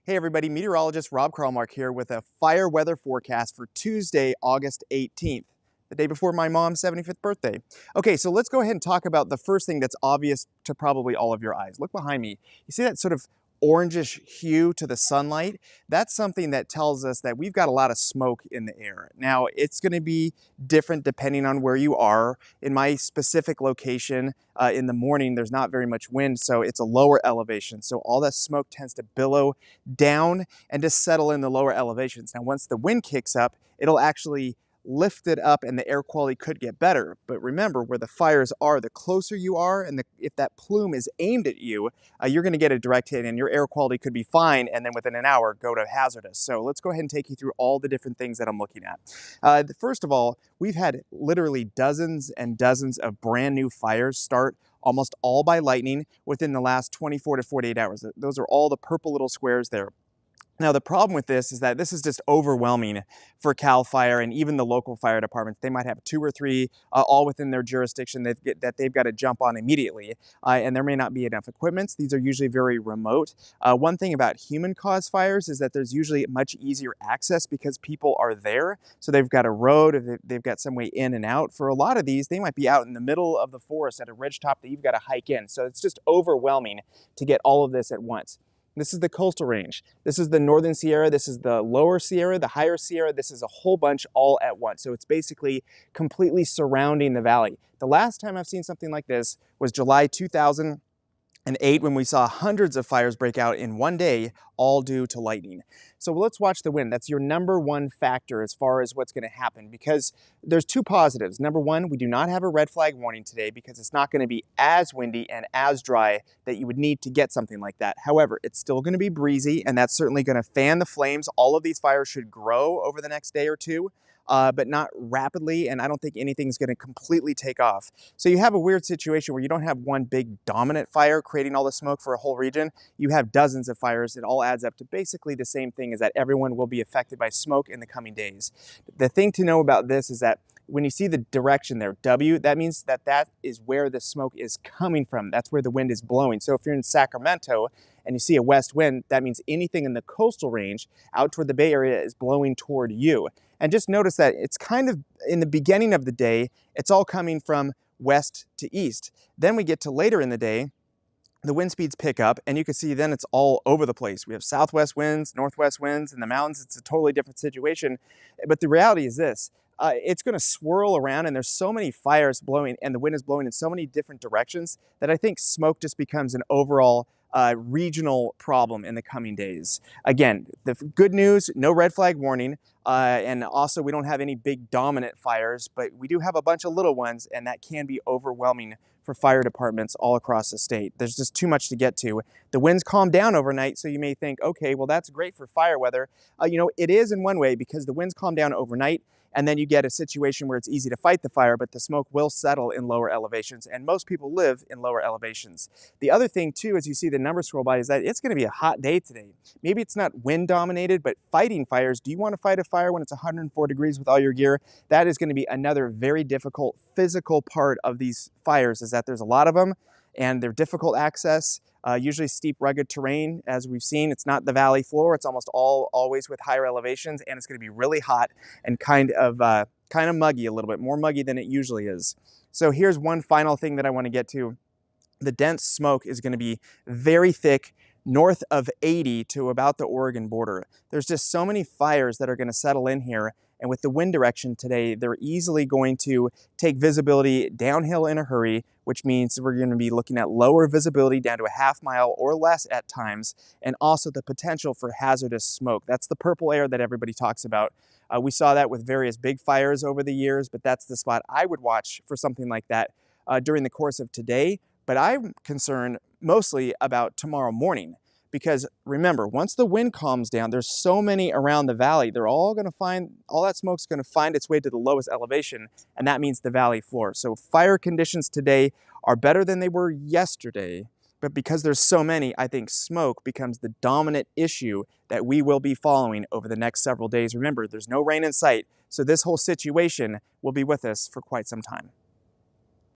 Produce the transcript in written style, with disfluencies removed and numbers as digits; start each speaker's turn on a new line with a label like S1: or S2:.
S1: Hey everybody, meteorologist Rob Carlmark here with a fire weather forecast for Tuesday, August 18th, the day before my mom's 75th birthday. Okay, so let's go ahead and talk about the first thing that's obvious to probably all of your eyes. Look behind me. You see that sort of orangish hue to the sunlight? That's something that tells us that we've got a lot of smoke in the air. Now, it's going to be different depending on where you are. In my specific location, in the morning, there's not very much wind, so it's a lower elevation. So all that smoke tends to billow down and just settle in the lower elevations. Now, once the wind kicks up, it'll actually lift it up and the air quality could get better. But remember, where the fires are, the closer you are, and if that plume is aimed at you, you're going to get a direct hit and your air quality could be fine, and then within an hour go to hazardous. So let's go ahead and take you through all the different things that I'm looking at. First of all, we've had literally dozens and dozens of brand new fires start almost all by lightning within the last 24 to 48 hours. Those are all the purple little squares there. Now, the problem with this is that this is just overwhelming for CAL FIRE and even the local fire departments. They might have 2 or 3 all within their jurisdiction that they've got to jump on immediately, and there may not be enough equipment. These are usually very remote. One thing about human-caused fires is that there's usually much easier access because people are there. So they've got a road, or they've got some way in and out. For a lot of these, they might be out in the middle of the forest at a ridgetop that you've got to hike in. So it's just overwhelming to get all of this at once. This is the coastal range. This is the Northern Sierra. This is the Lower Sierra, the Higher Sierra. This is a whole bunch all at once. So it's basically completely surrounding the valley. The last time I've seen something like this was July 2008 when we saw hundreds of fires break out in one day, all due to lightning. So let's watch the wind. That's your number one factor as far as what's going to happen, because there's 2 positives. Number one, we do not have a red flag warning today because it's not going to be as windy and as dry that you would need to get something like that. However, it's still going to be breezy, and that's certainly going to fan the flames. All of these fires should grow over the next day or two. But not rapidly, and I don't think anything's going to completely take off. So you have a weird situation where you don't have one big dominant fire creating all the smoke for a whole region. You have dozens of fires. It all adds up to basically the same thing, is that everyone will be affected by smoke in the coming days. The thing to know about this is that when you see the direction there, W, that means that is where the smoke is coming from. That's where the wind is blowing. So if you're in Sacramento and you see a west wind, that means anything in the coastal range out toward the Bay Area is blowing toward you. And just notice that it's kind of in the beginning of the day, it's all coming from west to east. Then we get to later in the day, the wind speeds pick up, and you can see then it's all over the place. We have southwest winds, northwest winds, in the mountains. It's a totally different situation. But the reality is this. It's going to swirl around, and there's so many fires blowing, and the wind is blowing in so many different directions that I think smoke just becomes an overall regional problem in the coming days. Again, the good news, no red flag warning, and also we don't have any big dominant fires, but we do have a bunch of little ones, and that can be overwhelming for fire departments all across the state. There's just too much to get to. The winds calm down overnight, so you may think, okay, well, that's great for fire weather. It is in one way, because the winds calm down overnight, and then you get a situation where it's easy to fight the fire, but the smoke will settle in lower elevations, and most people live in lower elevations. The other thing too, as you see the numbers scroll by, is that it's going to be a hot day today. Maybe it's not wind dominated, but fighting fires. Do you want to fight a fire when it's 104 degrees with all your gear? That is going to be another very difficult physical part of these fires, is that there's a lot of them and they're difficult access. Usually steep, rugged terrain, as we've seen. It's not the valley floor. It's almost always with higher elevations, and it's going to be really hot and kind of muggy, a little bit more muggy than it usually is. So here's one final thing that I want to get to. The dense smoke is going to be very thick north of 80 to about the Oregon border. There's just so many fires that are going to settle in here. And with the wind direction today, they're easily going to take visibility downhill in a hurry, which means we're going to be looking at lower visibility down to a half mile or less at times, and also the potential for hazardous smoke. That's the purple air that everybody talks about. We saw that with various big fires over the years, but that's the spot I would watch for something like that during the course of today. But I'm concerned mostly about tomorrow morning. Because remember, once the wind calms down, there's so many around the valley. They're all going to find, all that smoke's going to find its way to the lowest elevation, and that means the valley floor. So fire conditions today are better than they were yesterday, but because there's so many, I think smoke becomes the dominant issue that we will be following over the next several days. Remember, there's no rain in sight, so this whole situation will be with us for quite some time.